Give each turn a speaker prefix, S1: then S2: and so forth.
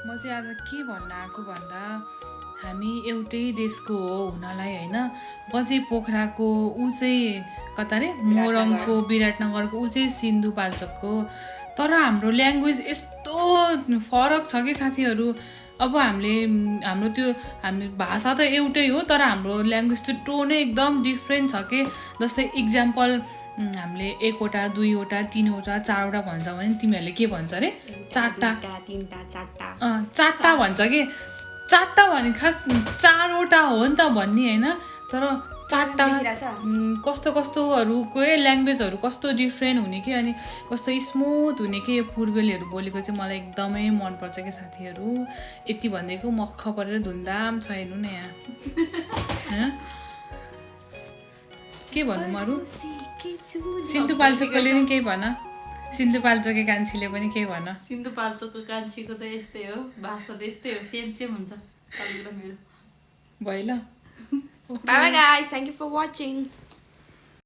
S1: म चाहिँ आज के भन्न आएको भन्दा हामी एउटै देशको हो हुनलाई होइन बजे पोखराको ऊ चाहिँ कता रे मोरङको विराटनगरको ऊ चाहिँ सिन्धुपाल्चोकको तर हाम्रो ल्याङ्ग्वेज यस्तो फरक छ कि साथीहरू अब हाम्रो त्यो हामी भाषा त एउटै हो तर हाम्रो ल्याङ्ग्वेज त्यो टोनै एकदम डिफ्रेन्ट छ कि जस्तै इक्जाम्पल हामीले एकवटा दुईवटा तिनवटा चारवटा भन्छ भने तिमीहरूले के भन्छ अरे चारवटा भन्छ कि चारवटा भने खास चारवटा हो नि त भन्ने होइन तर चारवटा कस्तो कस्तोहरूको ल्याङ्ग्वेजहरू कस्तो डिफ्रेन्ट हुने कि अनि कस्तो स्मुथ हुने कि पूर्वेलीहरू बोलेको चाहिँ मलाई एकदमै मनपर्छ कि साथीहरू यति भनिदिएको मक्ख परेर धुमधाम छ हेर्नु न यहाँ के भन्नु म अरू सिन्धुपाल्चोकले नि केही भन सिन्धुपाल्चोके कान्छीले पनि केही भन
S2: सिन्धुपाल्चोकको कान्छीको त यस्तै हो भाषा त यस्तै हो सेम हुन्छ
S1: भयो ल
S3: Bye bye guys, thank you for watching.